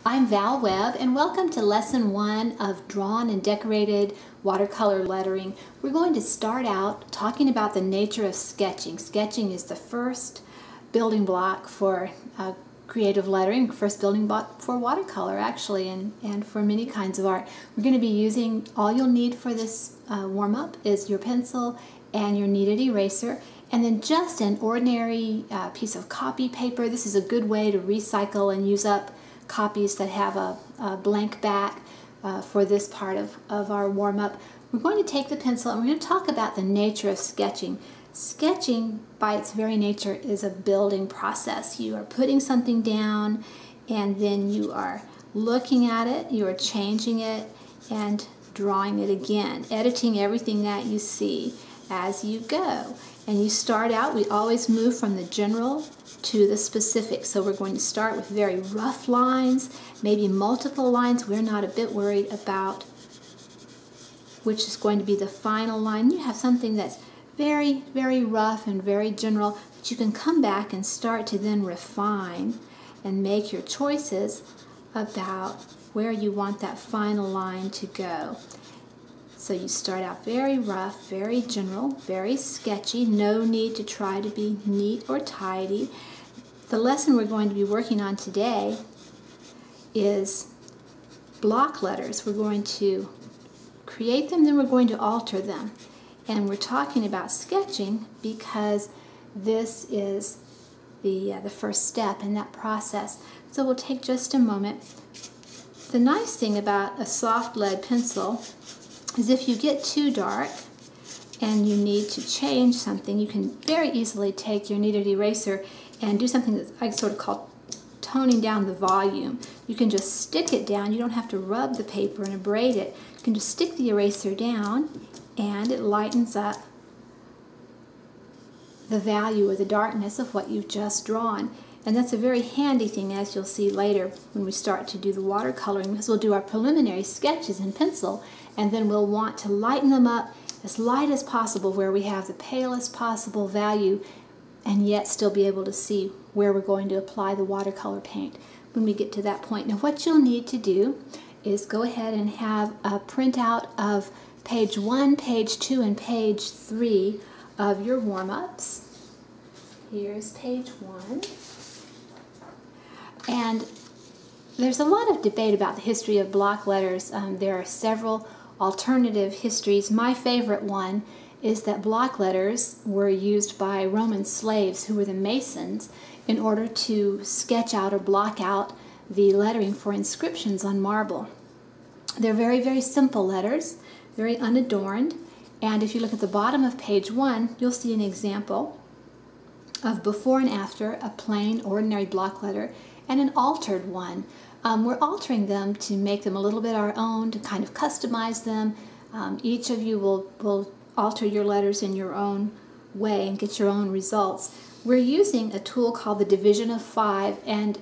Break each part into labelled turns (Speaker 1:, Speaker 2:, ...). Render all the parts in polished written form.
Speaker 1: I'm Val Webb, and welcome to Lesson 1 of Drawn and Decorated Watercolor Lettering. We're going to start out talking about the nature of sketching. Sketching is the first building block for creative lettering, first building block for watercolor actually, and for many kinds of art. We're going to be using, all you'll need for this warm-up is your pencil and your kneaded eraser, and then just an ordinary piece of copy paper. This is a good way to recycle and use up copies that have a blank back for this part of our warm-up. We're going to take the pencil and we're going to talk about the nature of sketching. Sketching, by its very nature, is a building process. You are putting something down and then you are looking at it, you are changing it and drawing it again, editing everything that you see as you go. And you start out, we always move from the general to the specific. So we're going to start with very rough lines, maybe multiple lines. We're not a bit worried about which is going to be the final line. You have something that's very, very rough and very general, but you can come back and start to then refine and make your choices about where you want that final line to go. So you start out very rough, very general, very sketchy. No need to try to be neat or tidy. The lesson we're going to be working on today is block letters. We're going to create them, then we're going to alter them. And we're talking about sketching because this is the first step in that process. So we'll take just a moment. The nice thing about a soft lead pencil is if you get too dark and you need to change something, you can very easily take your kneaded eraser and do something that I sort of call toning down the volume. You can just stick it down. You don't have to rub the paper and abrade it. You can just stick the eraser down and it lightens up the value or the darkness of what you've just drawn. And that's a very handy thing, as you'll see later when we start to do the watercoloring, because we'll do our preliminary sketches in pencil and then we'll want to lighten them up as light as possible where we have the palest possible value and yet still be able to see where we're going to apply the watercolor paint when we get to that point. Now what you'll need to do is go ahead and have a printout of page 1, page 2, and page 3 of your warm-ups. Here's page 1. And there's a lot of debate about the history of block letters. There are several alternative histories. My favorite one is that block letters were used by Roman slaves who were the masons in order to sketch out or block out the lettering for inscriptions on marble. They're very, very simple letters, very unadorned, and if you look at the bottom of page 1, you'll see an example of before and after a plain, ordinary block letter and an altered one. We're altering them to make them a little bit our own, to kind of customize them. Each of you will alter your letters in your own way and get your own results. We're using a tool called the division of 5, and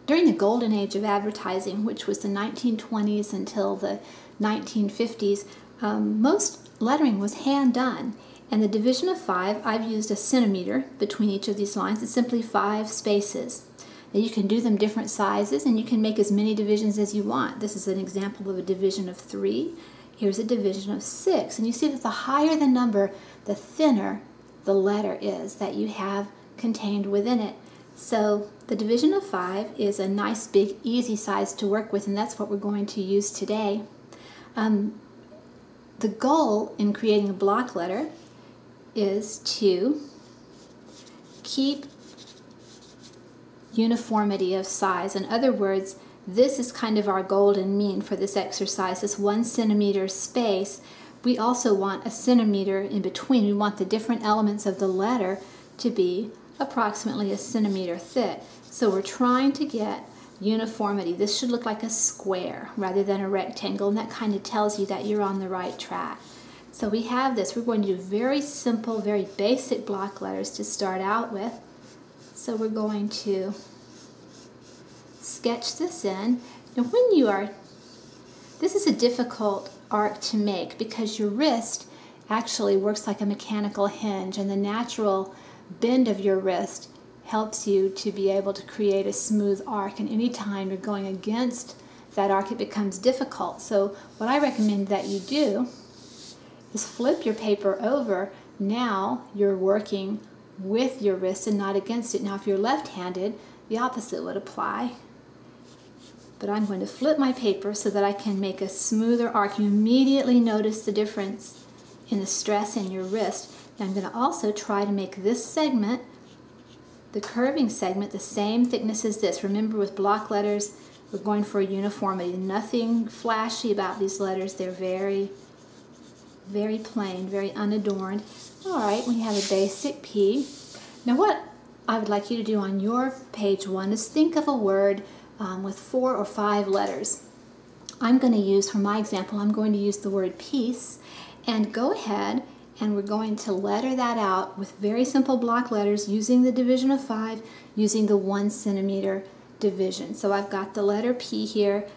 Speaker 1: during the golden age of advertising, which was the 1920s until the 1950s, most lettering was hand done. And the division of 5, I've used a centimeter between each of these lines. It's simply 5 spaces. Now you can do them different sizes and you can make as many divisions as you want. This is an example of a division of 3. Here's a division of 6. And you see that the higher the number, the thinner the letter is that you have contained within it. So the division of 5 is a nice, big, easy size to work with, and that's what we're going to use today. The goal in creating a block letter is to keep uniformity of size. In other words, this is kind of our golden mean for this exercise, this 1 centimeter space. We also want a centimeter in between. We want the different elements of the letter to be approximately a centimeter thick. So we're trying to get uniformity. This should look like a square rather than a rectangle, and that kind of tells you that you're on the right track. So we have this. We're going to do very simple, very basic block letters to start out with. So we're going to sketch this in. Now when you are, this is a difficult art to make because your wrist actually works like a mechanical hinge, and the natural bend of your wrist helps you to be able to create a smooth arc, and anytime you're going against that arc it becomes difficult. So what I recommend that you do is flip your paper over. Now you're working with your wrist and not against it. Now if you're left-handed, the opposite would apply. But I'm going to flip my paper so that I can make a smoother arc. You immediately notice the difference in the stress in your wrist. Now I'm going to also try to make this segment, the curving segment, the same thickness as this. Remember, with block letters, we're going for uniformity. Nothing flashy about these letters. They're very, very plain, very unadorned. All right, we have a basic P. Now what I would like you to do on your page 1 is think of a word with 4 or 5 letters. I'm going to use, for my example, I'm going to use the word peace, and go ahead and we're going to letter that out with very simple block letters using the division of 5, using the 1 centimeter division. So I've got the letter P here.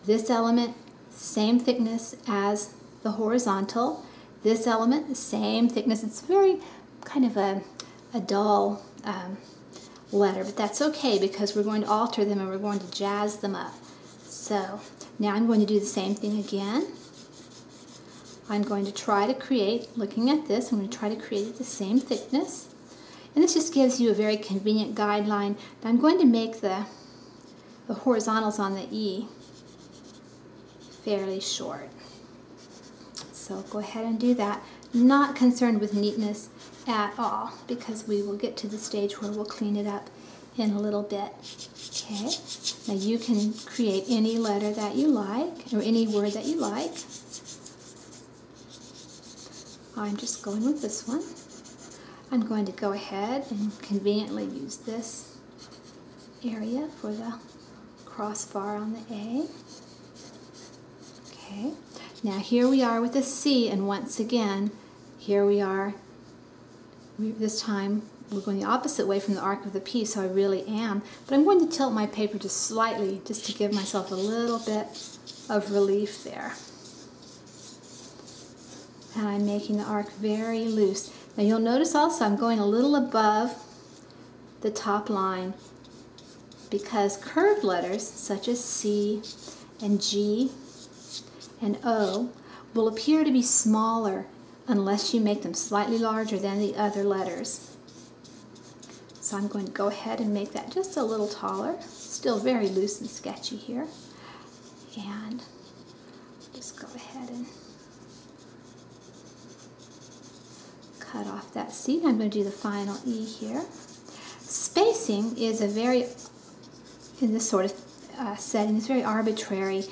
Speaker 1: This element, same thickness as the horizontal. This element, the same thickness. It's very kind of a dull letter, but that's okay because we're going to alter them and we're going to jazz them up. So now I'm going to do the same thing again. I'm going to try to create, looking at this, I'm going to try to create the same thickness. And this just gives you a very convenient guideline. Now I'm going to make the horizontals on the E fairly short. So go ahead and do that. Not concerned with neatness at all, because we will get to the stage where we'll clean it up in a little bit. Okay, now you can create any letter that you like, or any word that you like. I'm just going with this one. I'm going to go ahead and conveniently use this area for the crossbar on the A. Okay, now here we are with a C, and once again, here we are. This time we're going the opposite way from the arc of the P, so I really am. But I'm going to tilt my paper just slightly, just to give myself a little bit of relief there. And I'm making the arc very loose. Now you'll notice also I'm going a little above the top line, because curved letters such as C and G and O will appear to be smaller unless you make them slightly larger than the other letters. So I'm going to go ahead and make that just a little taller, still very loose and sketchy here. And just go ahead and cut off that C. I'm going to do the final E here. Spacing is a very, in this sort of setting, it's very arbitrary.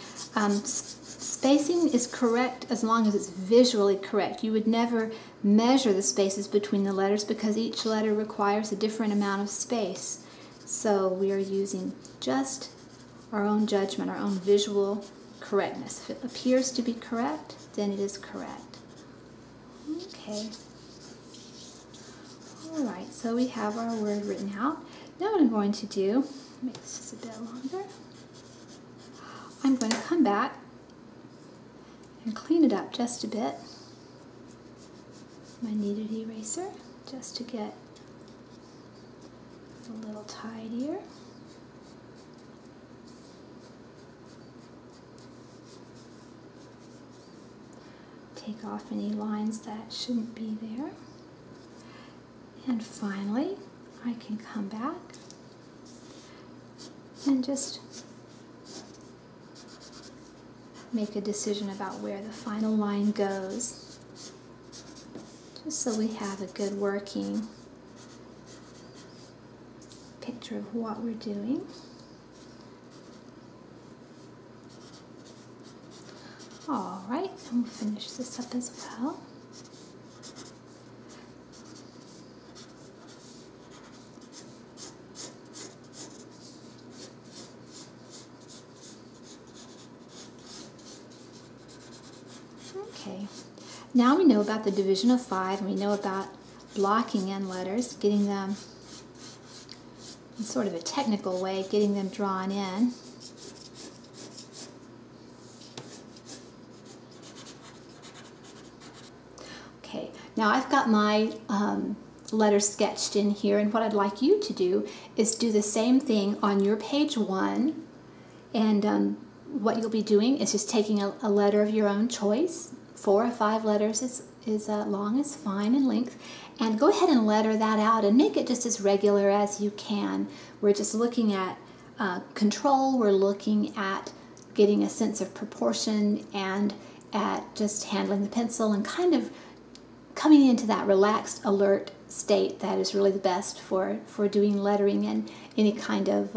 Speaker 1: Spacing is correct as long as it's visually correct. You would never measure the spaces between the letters because each letter requires a different amount of space. So we are using just our own judgment, our own visual correctness. If it appears to be correct, then it is correct. Okay. Alright, so we have our word written out. Now what I'm going to do, make this just a bit longer, I'm going to come back and clean it up just a bit. My kneaded eraser, just to get a little tidier. Take off any lines that shouldn't be there. And finally, I can come back and just make a decision about where the final line goes, just so we have a good working picture of what we're doing. All right, and we'll finish this up as well. Okay, now we know about the division of 5, and we know about blocking in letters, getting them in sort of a technical way, getting them drawn in. Okay, now I've got my letters sketched in here, and what I'd like you to do is do the same thing on your page 1. And what you'll be doing is just taking a letter of your own choice. 4 or 5 letters is long is fine in length, and go ahead and letter that out and make it just as regular as you can. We're just looking at control, we're looking at getting a sense of proportion, and at just handling the pencil and kind of coming into that relaxed, alert state that is really the best for doing lettering and any kind of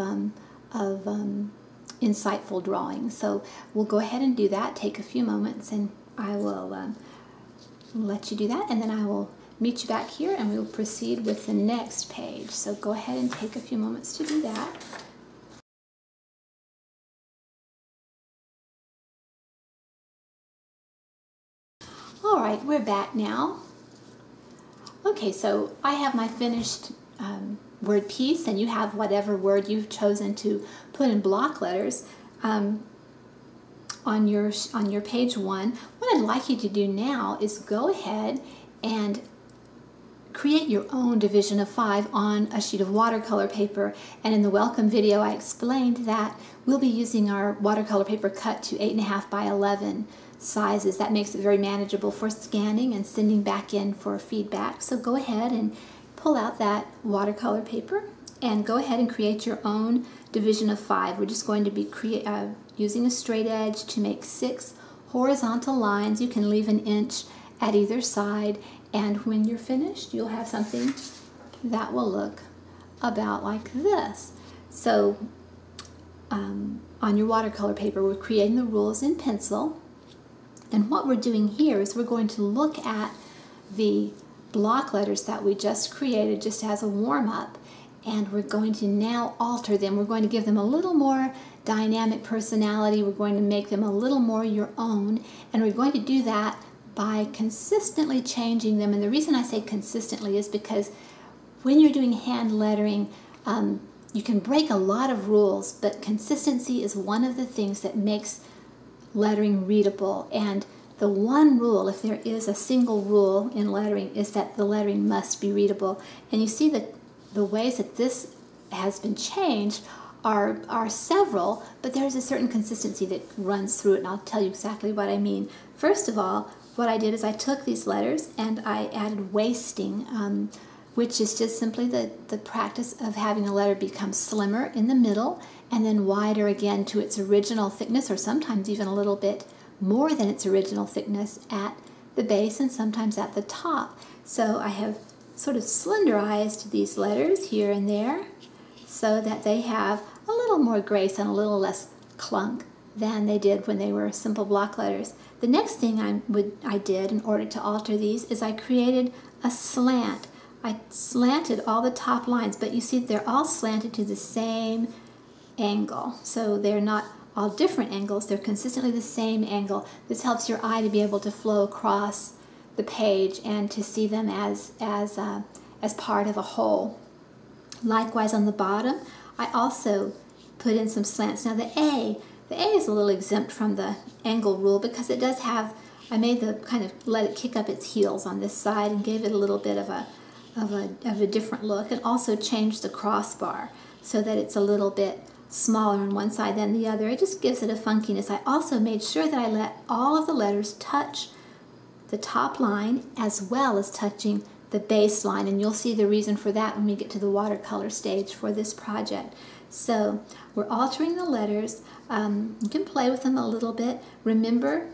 Speaker 1: insightful drawing. So we'll go ahead and do that. Take a few moments, and I will let you do that, and then I will meet you back here and we will proceed with the next page. So go ahead and take a few moments to do that. All right, we're back now. Okay, so I have my finished word piece, and you have whatever word you've chosen to put in block letters on your page 1. What I'd like you to do now is go ahead and create your own division of 5 on a sheet of watercolor paper. And in the welcome video I explained that we'll be using our watercolor paper cut to 8.5 by 11 sizes. That makes it very manageable for scanning and sending back in for feedback. So go ahead and pull out that watercolor paper and go ahead and create your own division of 5. We're just going to be using a straight edge to make 6 horizontal lines. You can leave an inch at either side, and when you're finished you'll have something that will look about like this. So on your watercolor paper we're creating the rules in pencil, and what we're doing here is we're going to look at the block letters that we just created just as a warm-up, and we're going to now alter them. We're going to give them a little more dynamic personality. We're going to make them a little more your own, and we're going to do that by consistently changing them. And the reason I say consistently is because when you're doing hand lettering, you can break a lot of rules, but consistency is one of the things that makes lettering readable. And the one rule, if there is a single rule in lettering, is that the lettering must be readable. And you see that the ways that this has been changed are several, but there's a certain consistency that runs through it, and I'll tell you exactly what I mean. First of all, what I did is I took these letters and I added wasting, which is just simply the practice of having a letter become slimmer in the middle and then wider again to its original thickness, or sometimes even a little bit more than its original thickness at the base and sometimes at the top. So I have sort of slenderized these letters here and there so that they have a little more grace and a little less clunk than they did when they were simple block letters. The next thing I did in order to alter these is I created a slant. I slanted all the top lines, but you see they're all slanted to the same angle. So they're not all different angles, they're consistently the same angle. This helps your eye to be able to flow across the page and to see them as part of a whole. Likewise on the bottom, I also put in some slants. Now the A is a little exempt from the angle rule because it does have, I made the kind of let it kick up its heels on this side and gave it a little bit of a different look, and also changed the crossbar so that it's a little bit smaller on one side than the other. It just gives it a funkiness. I also made sure that I let all of the letters touch the top line as well as touching the base line, and you'll see the reason for that when we get to the watercolor stage for this project. So we're altering the letters. You can play with them a little bit. Remember,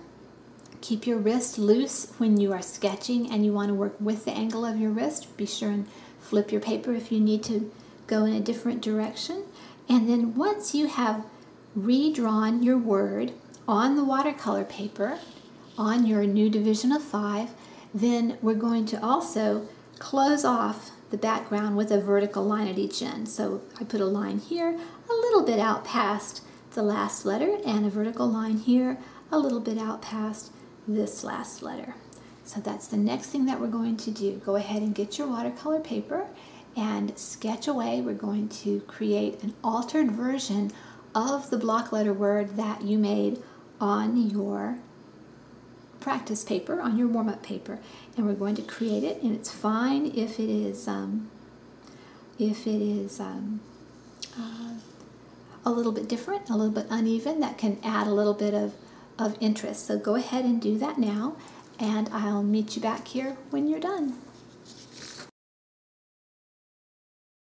Speaker 1: keep your wrist loose when you are sketching and you want to work with the angle of your wrist. Be sure and flip your paper if you need to go in a different direction. And then once you have redrawn your word on the watercolor paper, on your new division of 5, then we're going to also close off the background with a vertical line at each end. So I put a line here, a little bit out past the last letter, and a vertical line here, a little bit out past this last letter. So that's the next thing that we're going to do. Go ahead and get your watercolor paper and sketch away. We're going to create an altered version of the block letter word that you made on your practice paper, on your warm-up paper, and we're going to create it. And it's fine if it is a little bit different, a little bit uneven. That can add a little bit of interest. So go ahead and do that now, and I'll meet you back here when you're done.